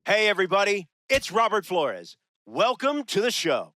Hey, everybody, it's Robert Flores. Welcome to the show.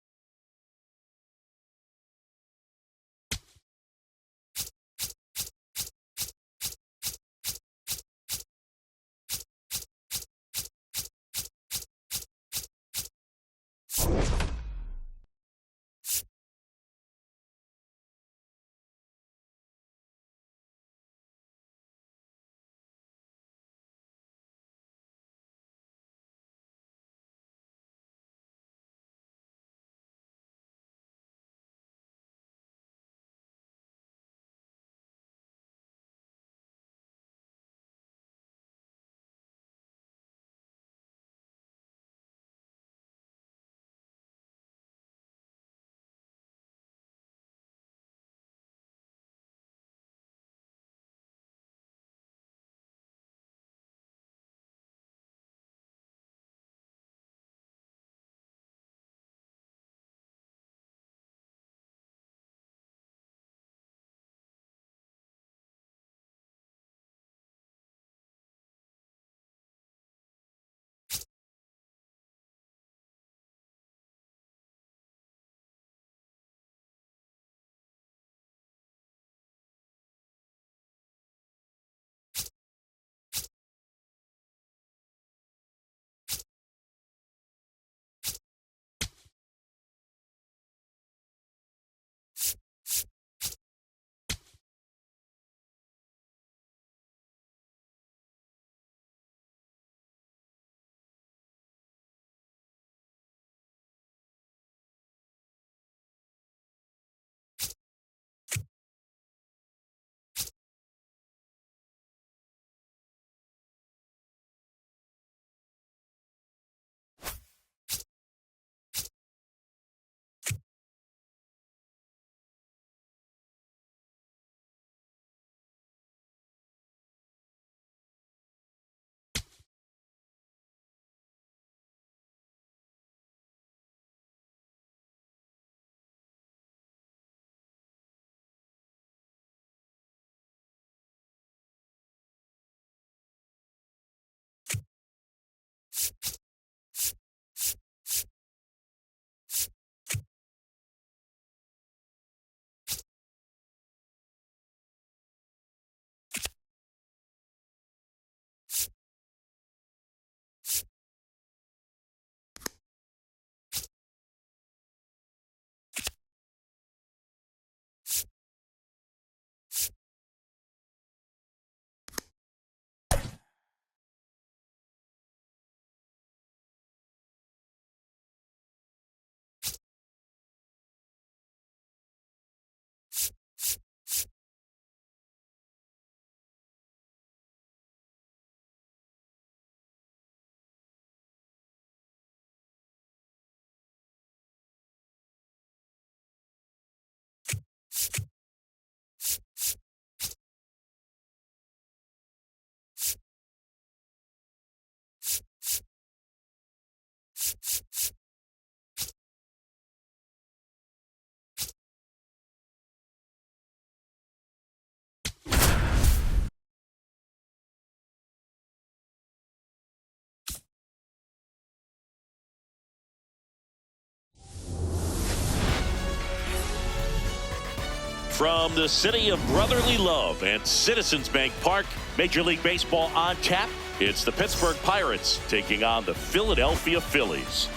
From the city of brotherly love and Citizens Bank Park, Major League Baseball on tap. It's the Pittsburgh Pirates taking on the Philadelphia Phillies.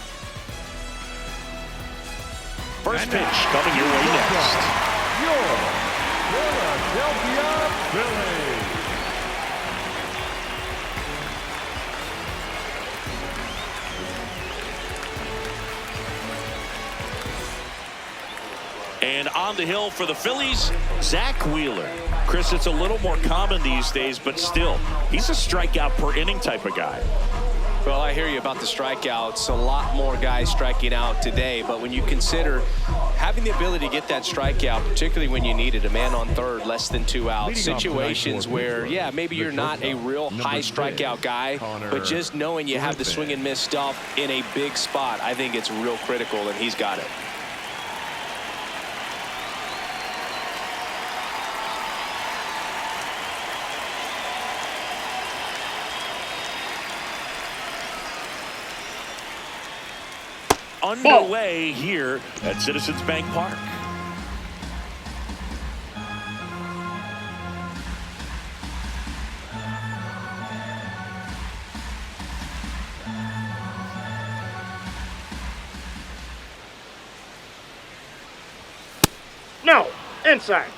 First pitch coming your way next. Your Philadelphia Phillies. And on the hill for the Phillies, Zach Wheeler. Chris, it's a little more common these days, but still, he's a strikeout per inning type of guy. Well, I hear you about the strikeouts. A lot more guys striking out today, but when you consider having the ability to get that strikeout, particularly when you need it, a man on third, less than 2 outs, situations where, yeah, maybe you're not a real high strikeout guy, but just knowing you have the swing and miss stuff in a big spot, I think it's real critical, and he's got it. underway here at Citizens Bank Park. No, inside.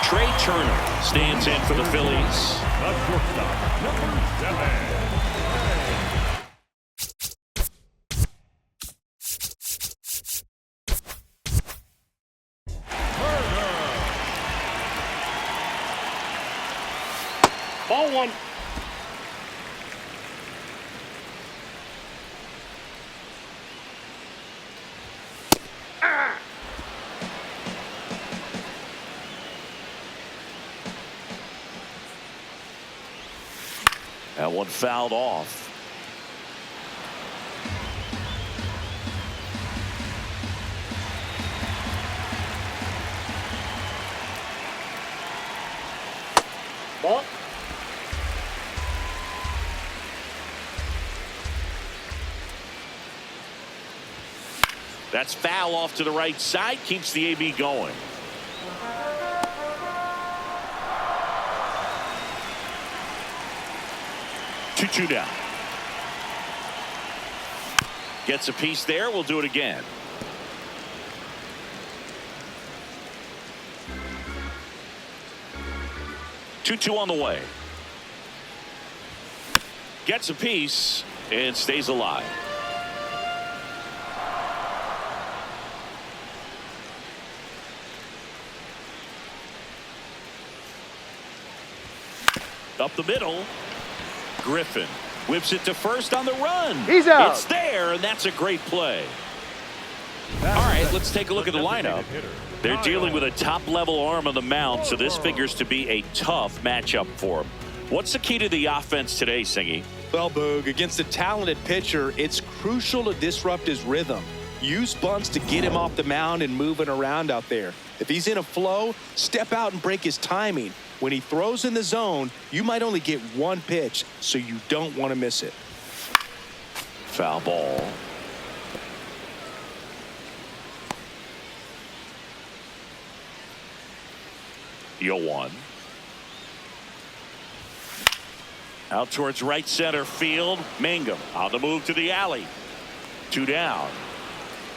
Trey Turner stands in for the Phillies. The shortstop, number 7. Ball one. That one fouled off. Ball. That's foul off to the right side. Keeps the AB going. Two down. Gets a piece there. We'll do it again. Two on the way. Gets a piece and stays alive. Up the middle. Griffin whips it to first on the run. He's out. It's there, and that's a great play. All right, let's take a look at the lineup. They're dealing with a top-level arm on the mound, so this figures to be a tough matchup for them. What's the key to the offense today, Singy? Well, Boog, against a talented pitcher, it's crucial to disrupt his rhythm. Use bunts to get him off the mound and moving around out there. If he's in a flow, step out and break his timing. When he throws in the zone, you might only get one pitch, so you don't want to miss it. Foul ball. Yo one. Out towards right center field. Mangum on the move to the alley. Two down.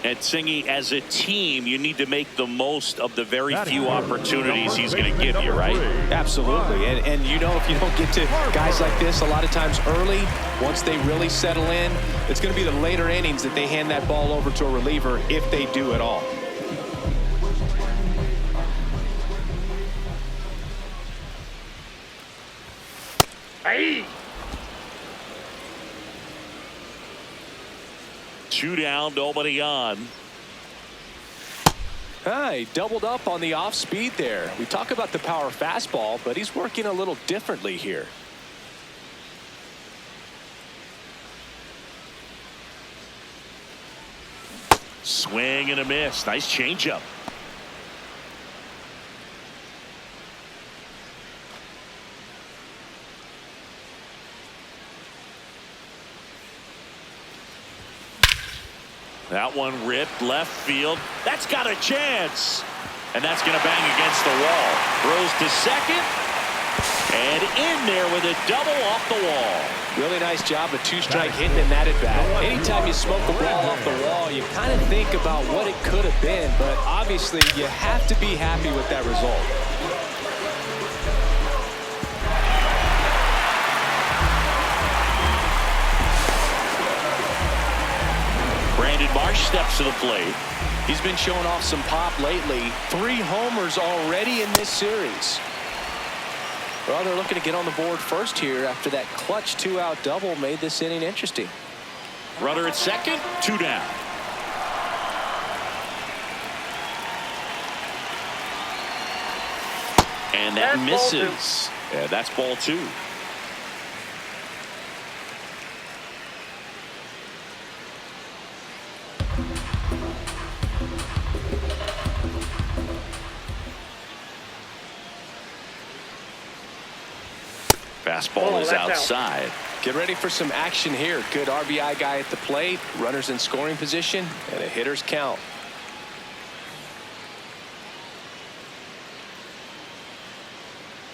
And Singy, as a team, you need to make the most of the very few opportunities he's going to give you, right? Absolutely. And you know, if you don't get to guys like this a lot of times early, once they really settle in, it's going to be the later innings that they hand that ball over to a reliever, if they do at all. Hey. Two down, nobody on. He doubled up on the off speed there. We talk about the power fastball, but he's working a little differently here. Swing and a miss. Nice changeup. That one ripped left field. That's got a chance. And that's going to bang against the wall. Throws to second. And in there with a double off the wall. Really nice job of two-strike hitting in that at-bat. Anytime you smoke the ball off the wall, you kind of think about what it could have been. But obviously, you have to be happy with that result. Marsh steps to the plate. He's been showing off some pop lately. 3 homers already in this series. Well, they're looking to get on the board first here after that clutch 2-out double made this inning interesting. Runner at second, 2 down. And that misses. Yeah, that's ball 2. fastball is outside. Get ready for some action here. Good RBI guy at the plate, runners in scoring position, and a hitter's count.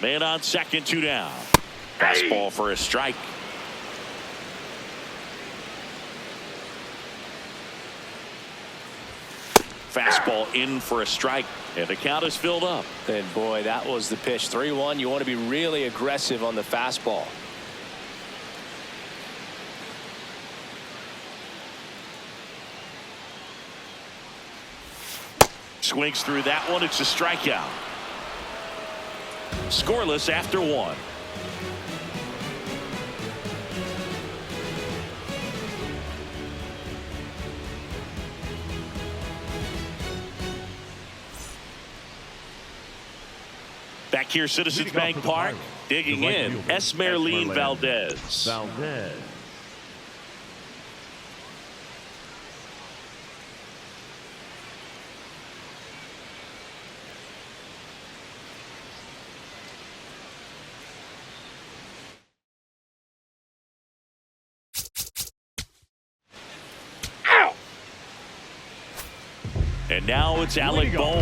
Man on second, 2 down. Fastball for a strike. Fastball in for a strike, and the count is filled up. And boy, that was the pitch. 3-1. You want to be really aggressive on the fastball. Swings through that one. It's a strikeout. Scoreless after 1. Back here, Citizens Bank Park, digging in, Esmeralyn Valdez. And now it's Alec Bohm.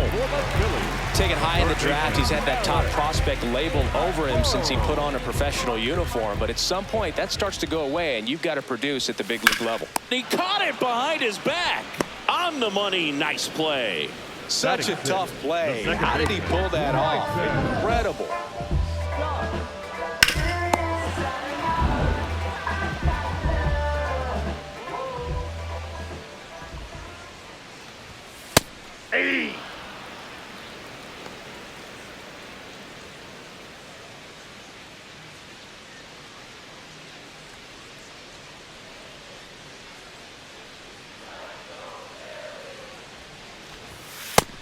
Taken high in the draft, he's had that top prospect labeled over him since he put on a professional uniform. But at some point, that starts to go away, and you've got to produce at the big league level. He caught it behind his back. On the money, nice play. Such a tough play. How did he pull that off? Incredible. Hey.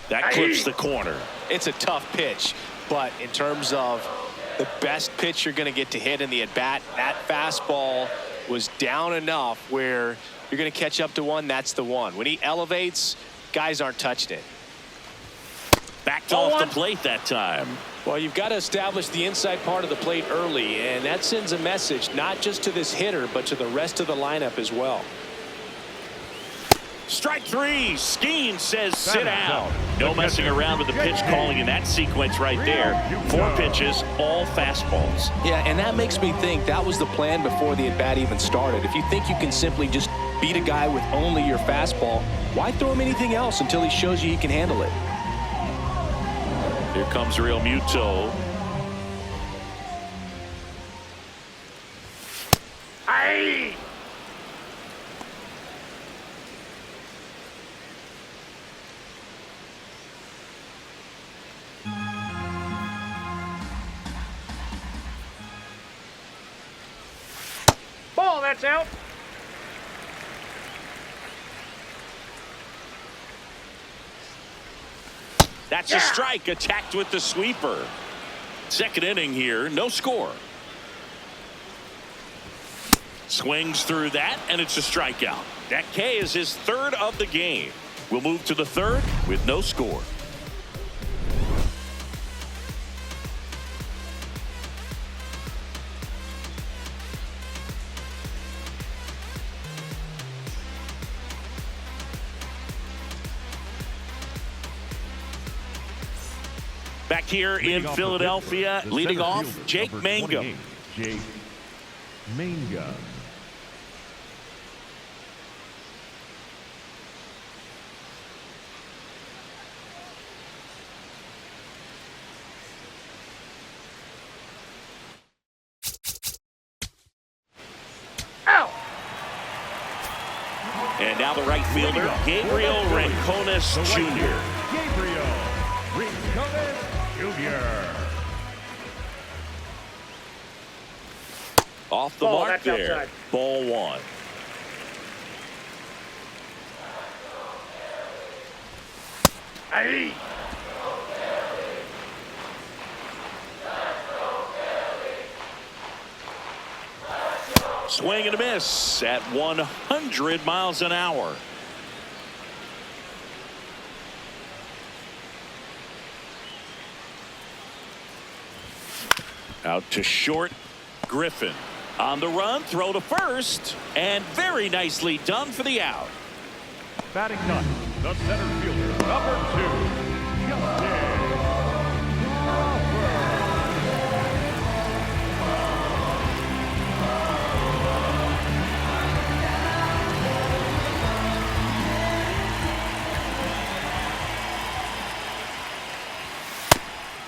That clips the corner. It's a tough pitch, but in terms of the best pitch you're going to get to hit in the at-bat, that fastball was down enough where you're going to catch up to one. That's the one. When he elevates, guys aren't touching it. Backed off the plate that time. Well, you've got to establish the inside part of the plate early, and that sends a message not just to this hitter, but to the rest of the lineup as well. Strike 3. Skeen says sit down. No messing around with the pitch calling in that sequence right there. 4 pitches, all fastballs. Yeah, and that makes me think that was the plan before the at-bat even started. If you think you can simply just beat a guy with only your fastball, why throw him anything else until he shows you he can handle it? Here comes Real Muto. Hey. Ball, that's out. That's a strike, attacked with the sweeper. Second inning here, no score. Swings through that, and it's a strikeout. That K is his 3rd of the game. We'll move to the 3rd with no score. Back here in Philadelphia, leading off, Jake Mangum. Jake Mangum. Out. And now the right fielder, Gabriel Rincones Jr. Gabriel Rincones Jr. Off the Ball, mark that's there. outside. Ball 1. Hey. Swing and a miss at 100 miles an hour. Out to short. Griffin. On the run, throw to first, and very nicely done for the out. Batting ninth, the center fielder, number 2, Justin.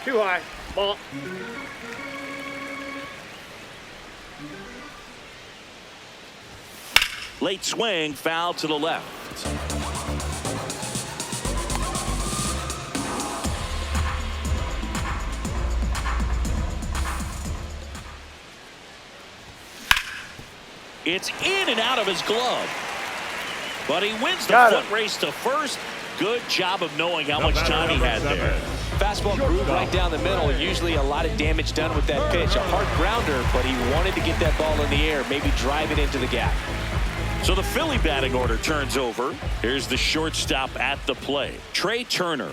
Too high. Ball. Late swing, foul to the left. It's in and out of his glove. But he wins the foot race to first. Good job of knowing how much time he had there. Fastball groove right down the middle. Usually a lot of damage done with that pitch. A hard grounder, but he wanted to get that ball in the air, maybe drive it into the gap. So the Philly batting order turns over. Here's the shortstop at the plate, Trey Turner.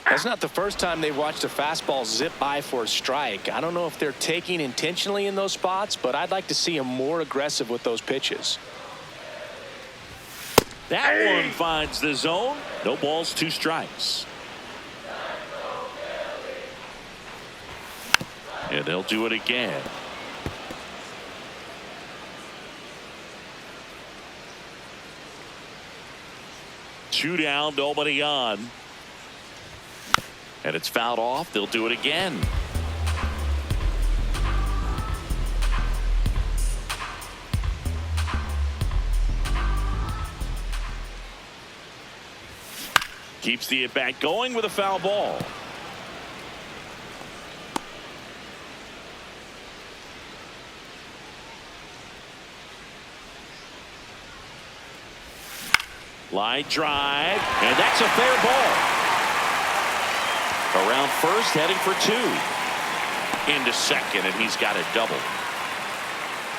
That's not the first time they've watched a fastball zip by for a strike. I don't know if they're taking intentionally in those spots, but I'd like to see him more aggressive with those pitches. That one finds the zone. No balls, 2 strikes. And they'll do it again. Two down, nobody on. And it's fouled off. They'll do it again. Keeps the at-bat going with a foul ball. Line drive, and that's a fair ball. Around first, heading for 2. Into second, and he's got a double.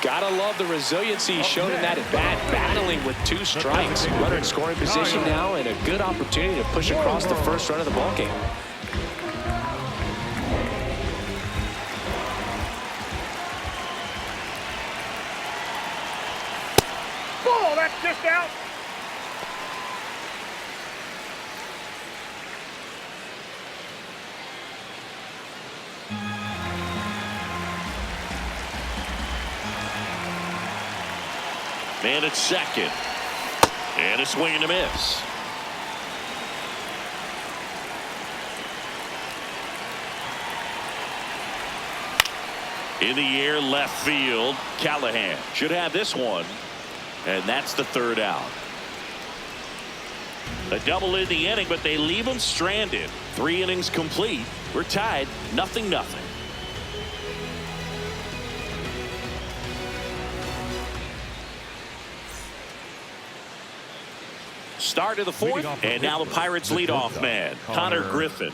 Gotta love the resiliency he showed in that at-bat, battling with 2 strikes. Runner in scoring position now, and a good opportunity to push across the first run of the ballgame. Ball, that's just out. Man at second. And a swing and a miss. In the air, left field. Callahan should have this one. And that's the 3rd out. A double in the inning, but they leave him stranded. 3 innings complete. We're tied, 0-0. Start of the 4th, and now the Pirates leadoff man, Connor Griffin.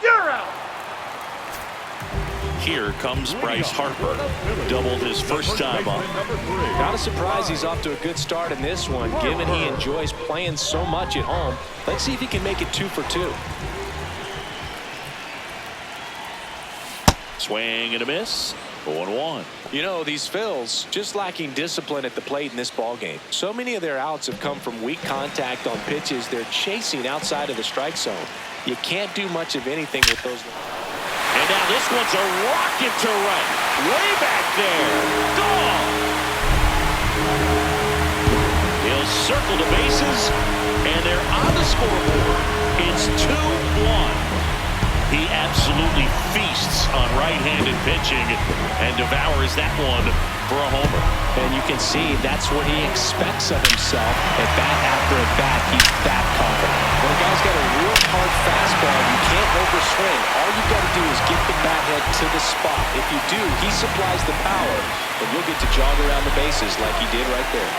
You're out. Here comes Bryce Harper. Doubled his first time up. Not a surprise he's off to a good start in this one, given he enjoys playing so much at home. Let's see if he can make it 2 for 2. Swing and a miss. 0-1. You know, these Phils just lacking discipline at the plate in this ballgame. So many of their outs have come from weak contact on pitches they're chasing outside of the strike zone. You can't do much of anything with those. And now this one's a rocket to right. Way back there. Gone. He'll circle the bases, and they're on the scoreboard. It's 2-1. He absolutely feasts on right-handed pitching and devours that one for a homer. And you can see that's what he expects of himself. At bat after at bat, he's that confident. When a guy's got a real hard fastball, you can't overswing. All you got to do is get the bat head to the spot. If you do, he supplies the power, and you'll get to jog around the bases like he did right there.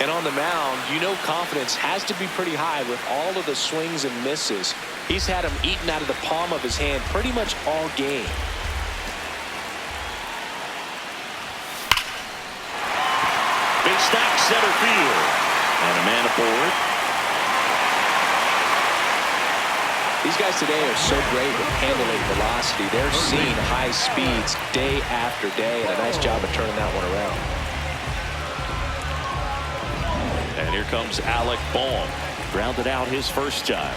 And on the mound, you know confidence has to be pretty high with all of the swings and misses. He's had them eaten out of the palm of his hand pretty much all game. Big stack center field. And a man aboard. These guys today are so great with handling velocity. They're seeing high speeds day after day, and a nice job of turning that one around. And here comes Alec Bohm. Grounded out his first time.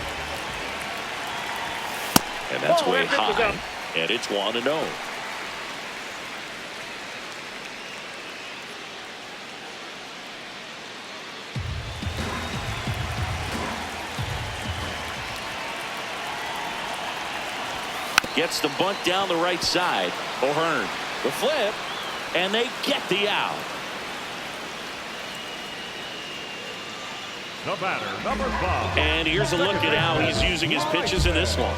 And that's way high. And it's 1-0. Gets the bunt down the right side. O'Hearn, the flip, and they get the out. The batter, number 5. And here's a look at how he's using his pitches in this one.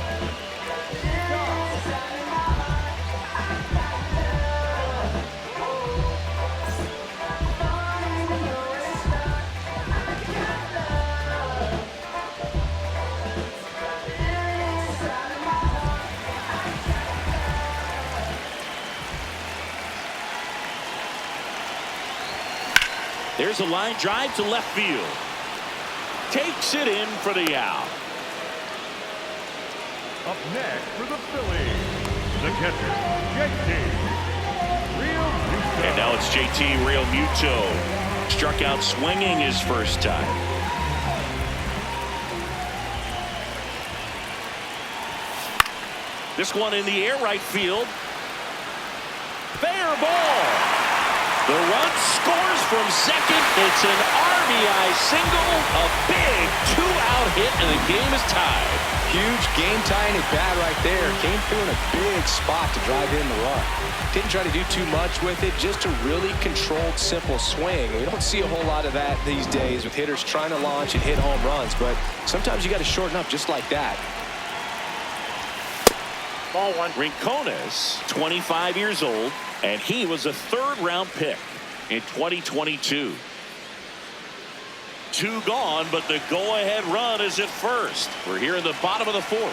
There's a line drive to left field. Takes it in for the out. Up next for the Phillies, the catcher, JT Realmuto. And now it's JT Realmuto. Struck out swinging his first time. This one in the air right field. Fair ball. The run scores from second. It's an RBI single. A big two-out hit, and the game is tied. Huge game-tying at bat right there. Came through in a big spot to drive in the run. Didn't try to do too much with it. Just a really controlled, simple swing. We don't see a whole lot of that these days with hitters trying to launch and hit home runs. But sometimes you got to shorten up just like that. Ball 1. Rincones, 25 years old, and he was a third-round pick in 2022. 2 gone, but the go-ahead run is at first. We're here in the bottom of the 4th.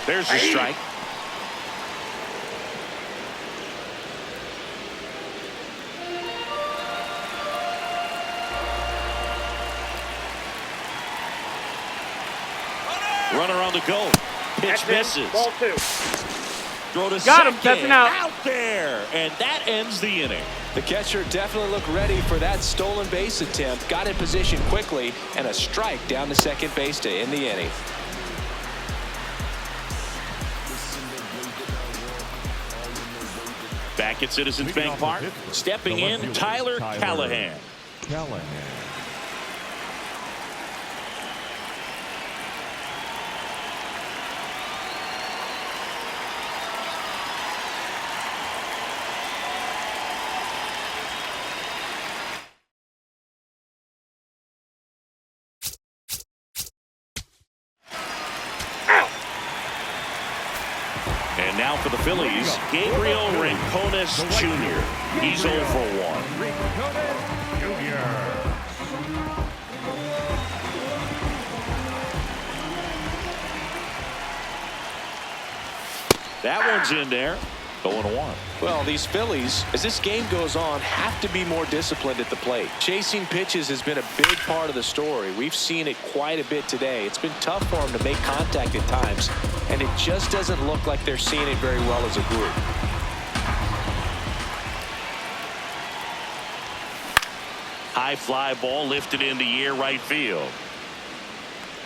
There's the strike. Runner on the go. Pitch misses. Ball 2. Throw to Got him. second. That's an out. Out there. And that ends the inning. The catcher definitely looked ready for that stolen base attempt. Got in position quickly, and a strike down to second base to end the inning. Back at Citizens Bank Park, stepping in, Tyler Callahan. And now for the Phillies, Gabriel Rincones Jr. He's 0 for 1. Rincones Jr. That one's in there. 0-1. Well, these Phillies, as this game goes on, have to be more disciplined at the plate. Chasing pitches has been a big part of the story. We've seen it quite a bit today. It's been tough for them to make contact at times, and it just doesn't look like they're seeing it very well as a group. High fly ball lifted in the air right field.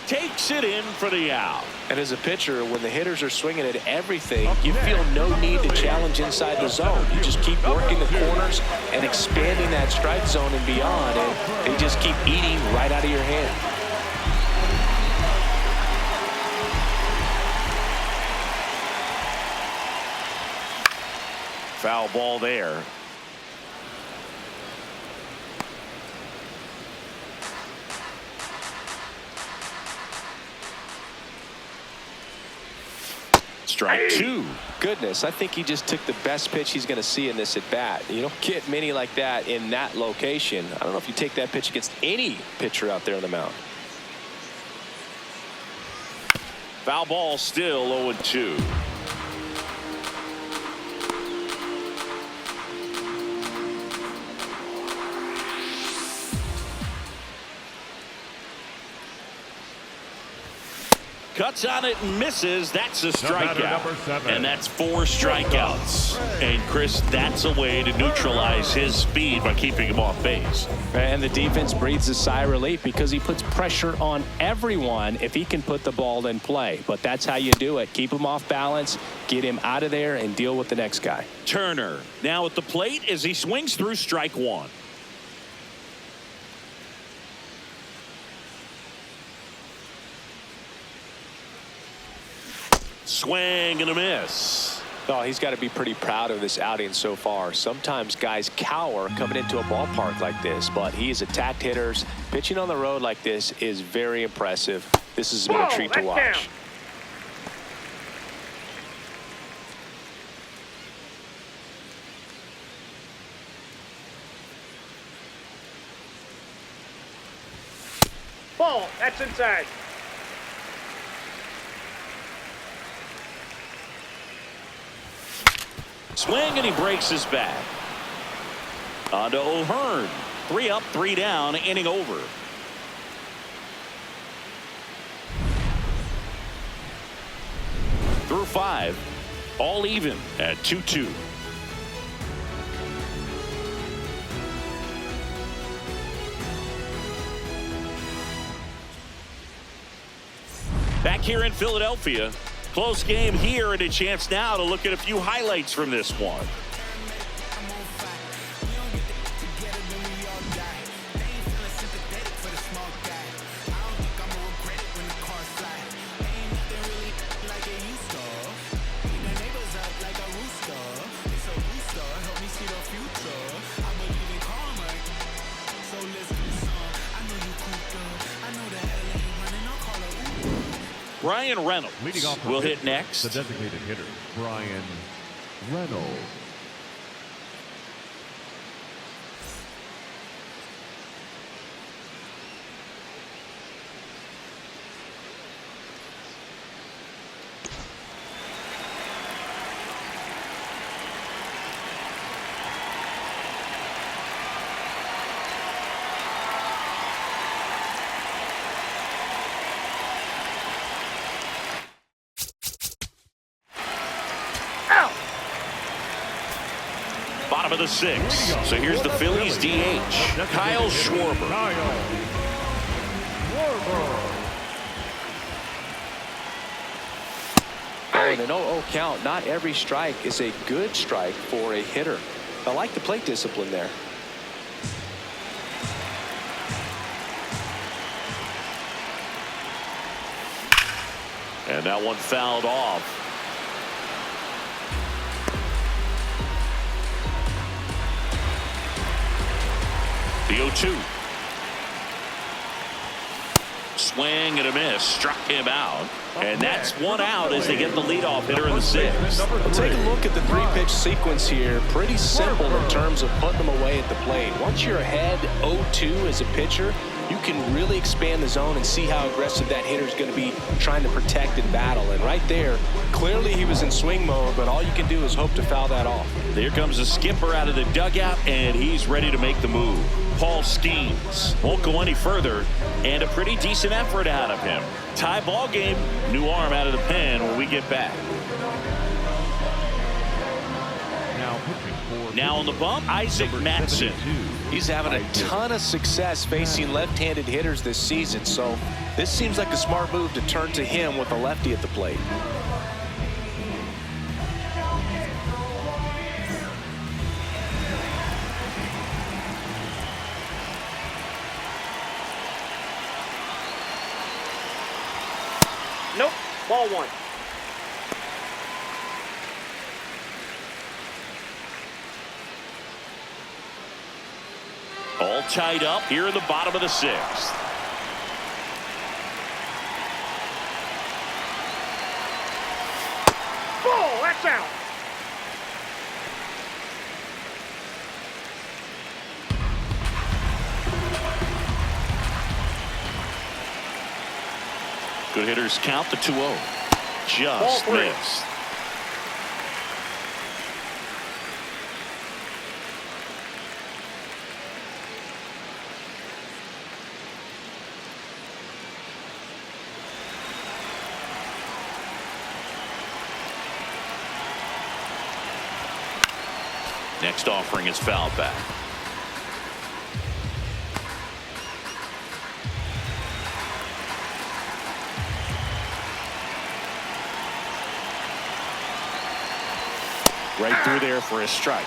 Takes it in for the out. And as a pitcher, when the hitters are swinging at everything, you feel no need to challenge inside the zone. You just keep working the corners and expanding that strike zone and beyond, and they just keep eating right out of your hand. Foul ball there. Strike two. Goodness, I think he just took the best pitch he's going to see in this at bat. You don't get many like that in that location. I don't know if you take that pitch against any pitcher out there on the mound. Foul ball, still 0-2. Cuts on it and misses. That's a strikeout. And that's 4 strikeouts. And Chris, that's a way to neutralize his speed by keeping him off base. And the defense breathes a sigh of relief because he puts pressure on everyone if he can put the ball in play. But that's how you do it. Keep him off balance, get him out of there, and deal with the next guy. Turner now at the plate as he swings through strike one. Swing and a miss. Oh, he's got to be pretty proud of this outing so far. Sometimes guys cower coming into a ballpark like this, but he's attacked hitters. Pitching on the road like this is very impressive. This has been a treat to watch. Down. Ball, that's inside. Swing and he breaks his back. On to O'Hearn. 3 up, 3 down, inning over. Through 5, all even at 2-2. Back here in Philadelphia. Close game here and a chance now to look at a few highlights from this one. Brian Reynolds will hit next. The designated hitter, Brian Reynolds. Bottom of the 6th. So here's the Phillies DH, Kyle Schwarber. In an 0-0 count, not every strike is a good strike for a hitter. I like the plate discipline there. And that one fouled off. The 0-2. Swing and a miss. Struck him out. And that's 1 out as they get the leadoff hitter in the 6th. Well, take a look at the 3-pitch sequence here. Pretty simple in terms of putting them away at the plate. Once you're ahead 0-2 as a pitcher, you can really expand the zone and see how aggressive that hitter is going to be trying to protect and battle. And right there, clearly he was in swing mode, but all you can do is hope to foul that off. Here comes the skipper out of the dugout, and he's ready to make the move. Paul Skeens won't go any further, and a pretty decent effort out of him. Tie ball game, new arm out of the pen when we get back. Now on the bump, Isaac Matson. He's having a ton of success facing left-handed hitters this season, so this seems like a smart move to turn to him with a lefty at the plate. Nope. Ball 1. All tied up here in the bottom of the 6th. Good hitters count the 2-0. Ball Just 3. missed. Next offering is fouled back. Right through there for a strike.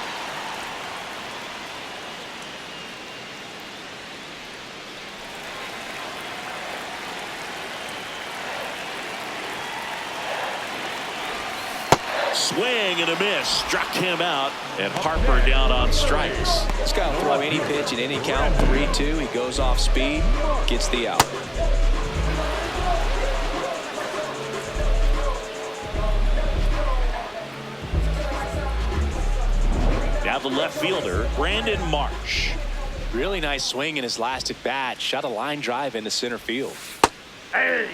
Swing and a miss. Struck him out. And Harper down on strikes. This guy will throw any pitch at any count. 3-2. He goes off speed. Gets the out. Now the left fielder, Brandon Marsh. Really nice swing in his last at bat. Shot a line drive into center field. Hey.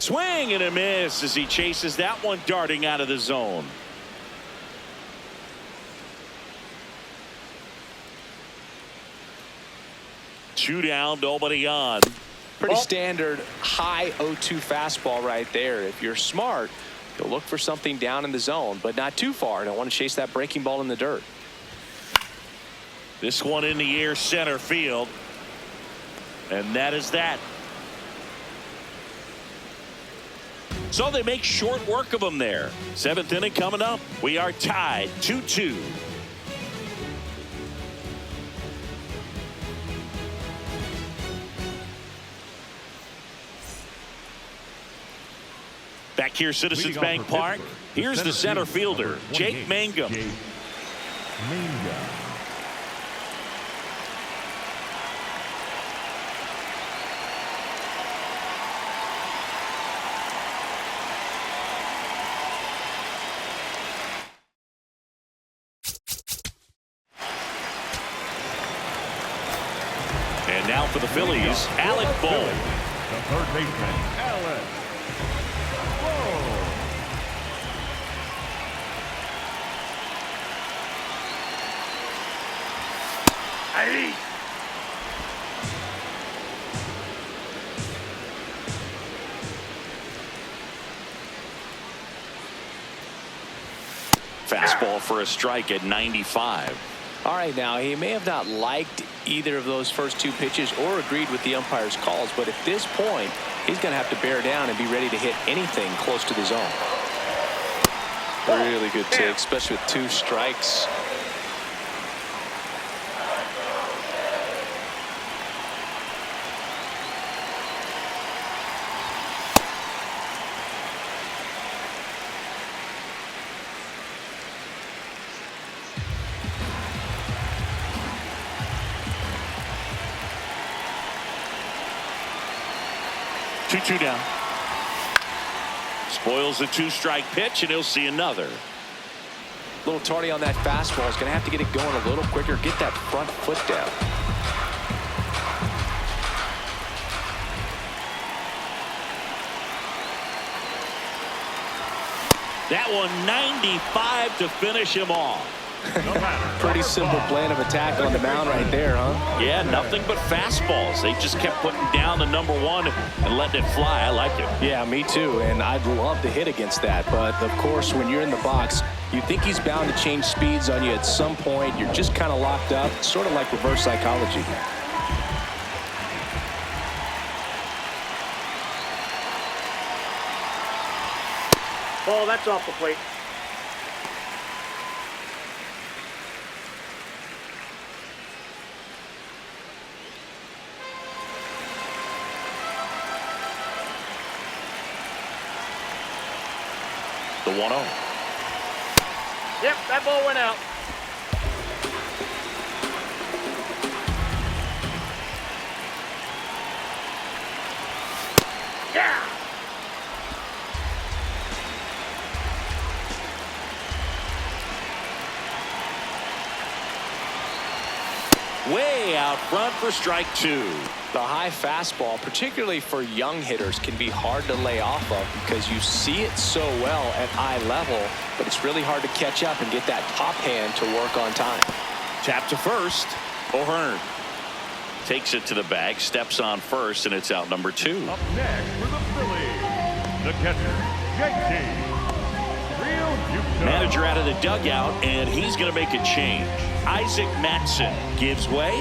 Swing and a miss as he chases that one darting out of the zone. Two down, nobody on. Pretty standard high 0-2 fastball right there. If you're smart, you'll look for something down in the zone, but not too far. Don't want to chase that breaking ball in the dirt. This one in the air center field. And that is that. So they make short work of them there. 7th inning coming up. We are tied 2-2. Back here, Citizens Bank Park. Here's the center fielder, Jake Mangum. And now for the Phillies, Alec Bohm. The third baseman, Alec Bohm. Hey. Fastball for a strike at 95. All right, now he may have not liked either of those first two pitches or agreed with the umpire's calls, but at this point, he's going to have to bear down and be ready to hit anything close to the zone. Really good take, especially with 2 strikes. Two down. Spoils the 2-strike pitch, and he'll see another. A little tardy on that fastball. He's going to have to get it going a little quicker. Get that front foot down. That one 95 to finish him off. Pretty simple plan of attack on the mound right there, huh? Yeah, nothing but fastballs. They just kept putting down the number 1 and letting it fly. I like it. Yeah, me too, and I'd love to hit against that, but of course when you're in the box, you think he's bound to change speeds on you at some point. You're just kind of locked up, sort of like reverse psychology. Ball, that's off the plate. The 1-0. Yep, that ball went out. way out front for strike 2. The high fastball, particularly for young hitters, can be hard to lay off of because you see it so well at eye level, but it's really hard to catch up and get that top hand to work on time. Tap to first. O'Hearn takes it to the bag, steps on first, and it's out number 2. Up next for the Phillies, the catcher, JT. Manager out of the dugout, and he's going to make a change. Isaac Matson gives way,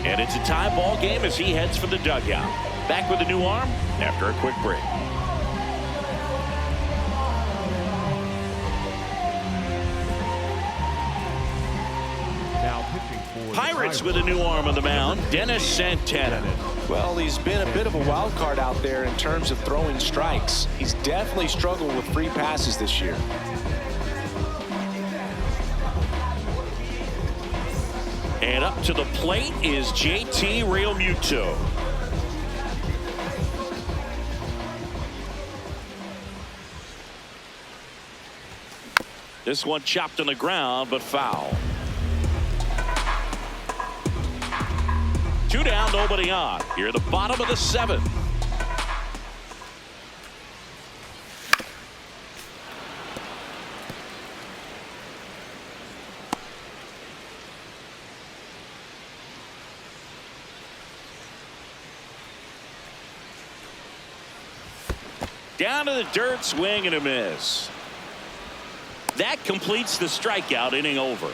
and it's a tie ball game as he heads for the dugout. Back with a new arm after a quick break. Now pitching for Pirates with a new arm on the mound, Dennis Santana. Well, he's been a bit of a wild card out there in terms of throwing strikes. He's definitely struggled with free passes this year. And up to the plate is JT Realmuto. This one chopped on the ground, but foul. 2 down, nobody on. Here at the bottom of the 7th. Down to the dirt, swing and a miss. That completes the strikeout inning over.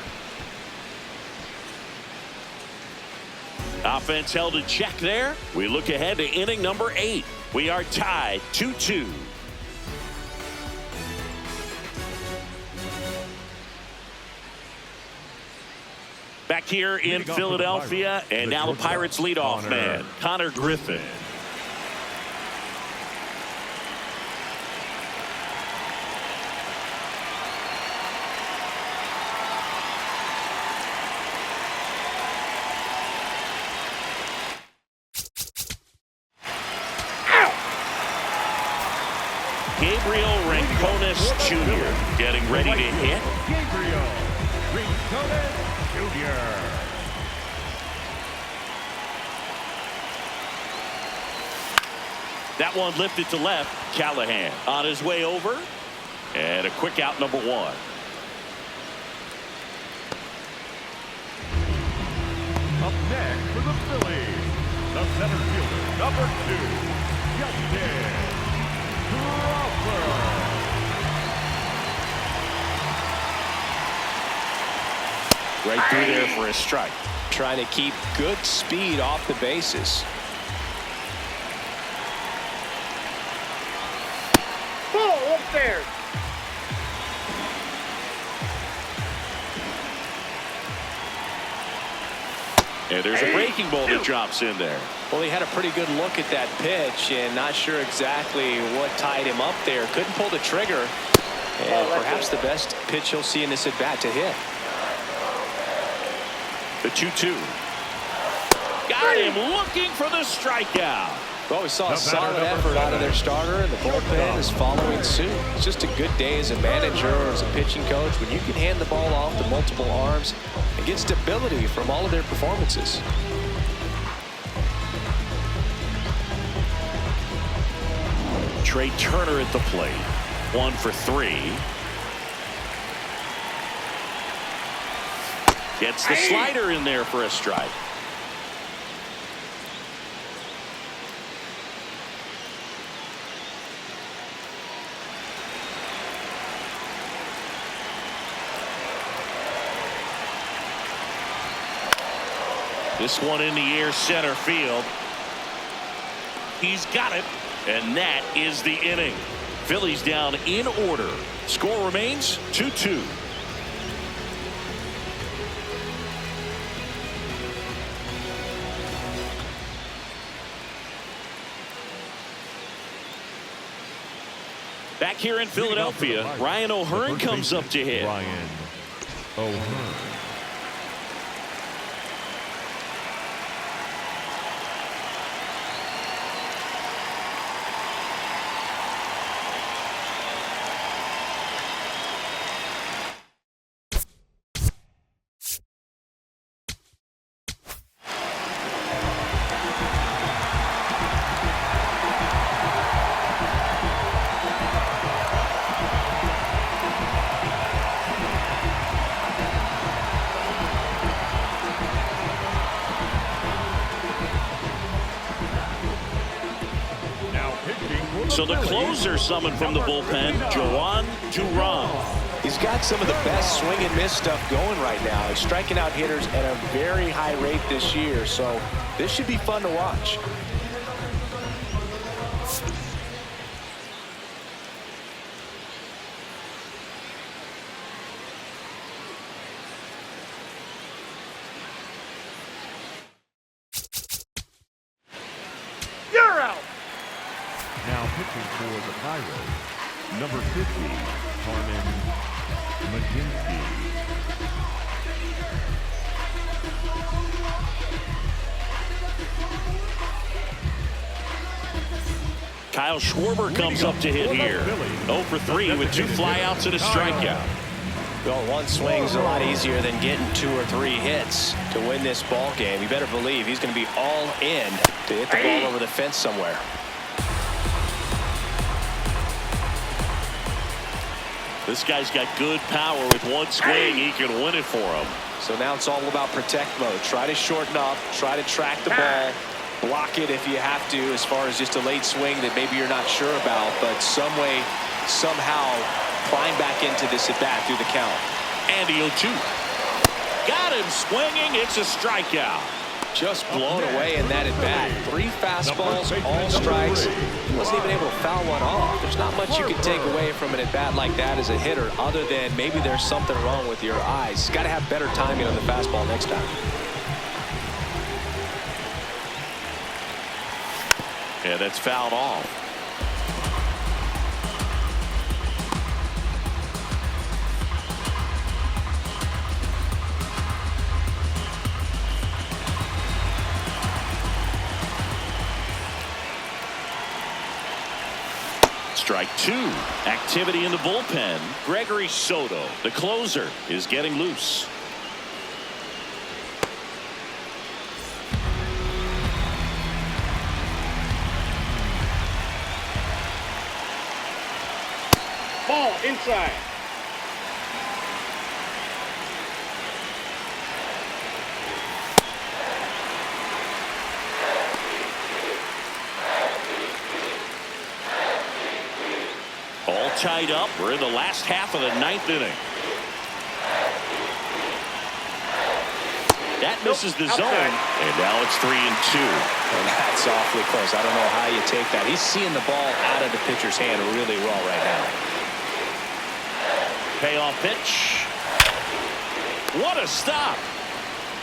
Offense held in check there. We look ahead to inning number 8. We are tied 2-2. Back here in Philadelphia, and now the Pirates leadoff man, Connor Griffin. Gabriel Rincones Jr. getting ready to hit. Gabriel Rincones Jr. That one lifted to left. Callahan on his way over. And a quick out, number 1. Up next for the Phillies, the center fielder, number 2, Justin Crawford. Right through there for a strike. Trying to keep good speed off the bases. Ball upstairs. And there's a breaking ball that drops in there. Well, he had a pretty good look at that pitch and not sure exactly what tied him up there. Couldn't pull the trigger. And perhaps the best pitch he'll see in this at bat to hit. The 2-2. Got him looking for the strikeout. Well, we saw a solid effort out of their starter, and the bullpen is following suit. It's just a good day as a manager or as a pitching coach when you can hand the ball off to multiple arms and get stability from all of their performances. Trey Turner at the plate. 1 for 3. Gets the slider in there for a strike. This one in the air, center field. He's got it, and that is the inning. Phillies down in order. Score remains 2-2. Back here in Philadelphia, Ryan O'Hearn comes up to hit. Ryan O'Hearn. So the closer summoned from the bullpen, Juan Duran. He's got some of the best swing and miss stuff going right now. He's striking out hitters at a very high rate this year, so this should be fun to watch. You're out. Now pitching for the Pirates, number 50, Harmon McGinsky. Kyle Schwarber comes up to hit here. 0 for 3 with 2 flyouts and a strikeout. Well, one swing's a lot easier than getting 2 or 3 hits to win this ball game. You better believe he's going to be all in to hit the ball over the fence somewhere. This guy's got good power. With one swing, he can win it for him. So now it's all about protect mode. Try to shorten up, try to track the ball, block it if you have to, as far as just a late swing that maybe you're not sure about, but some way, somehow climb back into this at bat through the count. And the 0-2. Got him swinging. It's a strikeout. Just blown away in that at bat. 3 fastballs, all strikes. He wasn't even able to foul one off. There's not much you can take away from an at bat like that as a hitter, other than maybe there's something wrong with your eyes. Got to have better timing on the fastball next time. Yeah, that's fouled off. Strike 2. Activity in the bullpen. Gregory Soto, the closer, is getting loose. Ball inside. All tied up. We're in the last half of the 9th inning. That misses the zone. And now it's 3-2. And that's awfully close. I don't know how you take that. He's seeing the ball out of the pitcher's hand really well right now. Payoff pitch. What a stop.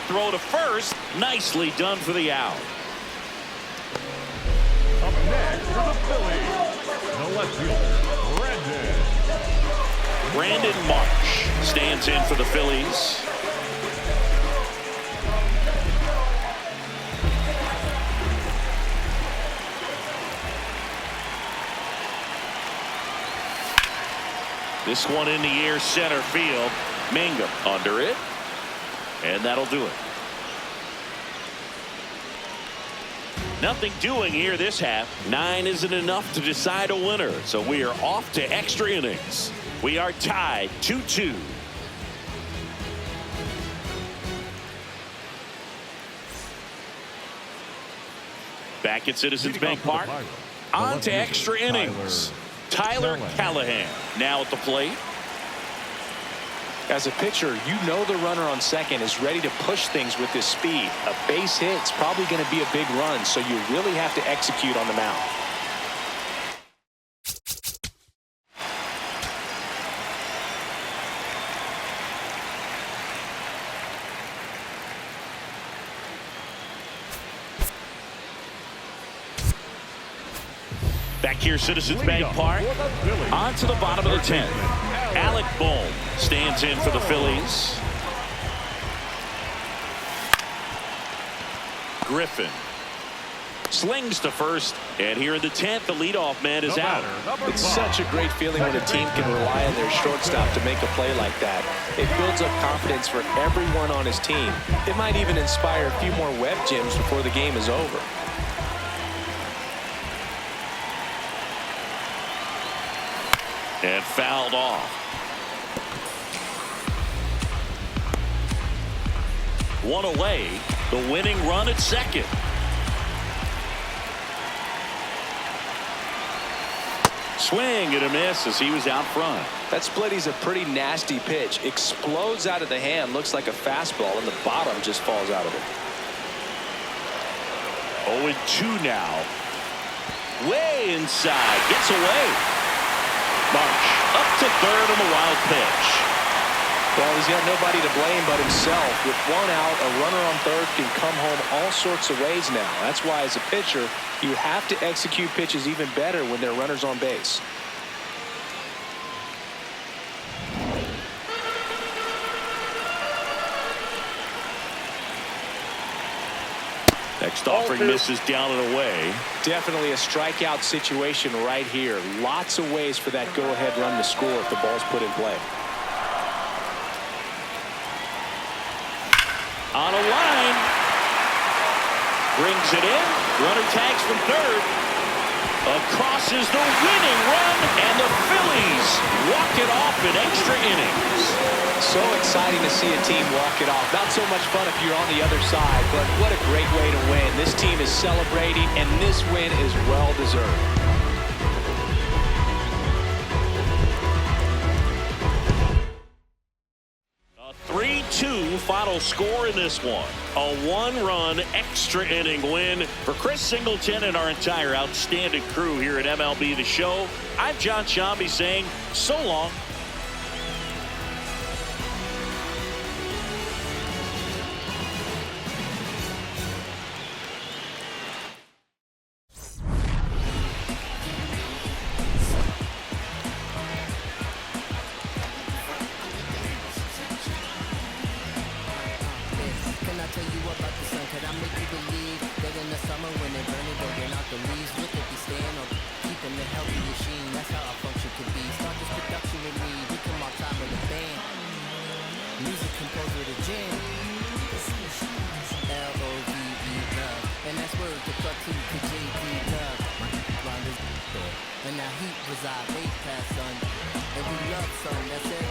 Throw to first. Nicely done for the out. Up next for the Phillies, the left fielder, Brandon Marsh stands in for the Phillies. This one in the air, center field. Mangum under it, and that'll do it. Nothing doing here this half. 9 isn't enough to decide a winner, so we are off to extra innings. We are tied 2-2. Back at Citizens Bank Park. On to extra innings. Tyler Callahan now at the plate. As a pitcher, you know the runner on second is ready to push things with his speed. A base hit's probably going to be a big run, so you really have to execute on the mound. Back here, Citizens Bank Park. On to the bottom of the 10th. Alec Bohm stands in for the Phillies. Griffin slings to first, and here in the 10th, the leadoff man is out. It's such a great feeling when a team can rely on their shortstop to make a play like that. It builds up confidence for everyone on his team. It might even inspire a few more web gyms before the game is over. And fouled off. One away, the winning run at second. Swing and a miss as he was out front. That splitty's a pretty nasty pitch. Explodes out of the hand, looks like a fastball, and the bottom just falls out of it. 0-2 now. Way inside. Gets away. Marsh up to third on the wild pitch. Well, he's got nobody to blame but himself. With one out, a runner on third can come home all sorts of ways now. That's why, as a pitcher, you have to execute pitches even better when there are runners on base. Next offering misses down and away. Definitely a strikeout situation right here. Lots of ways for that go-ahead run to score if the ball's put in play. On a line. Brings it in. Runner tags from third. Across is the winning run, and the Phillies walk it off in extra innings. So exciting to see a team walk it off. Not so much fun if you're on the other side, but what a great way to win. This team is celebrating, and this win is well deserved. A 3-2 final score in this one. A one-run extra inning win for Chris Singleton and our entire outstanding crew here at MLB The Show. I'm John Shambi saying so long. And now he reside way past sun. And we love sun, that's it.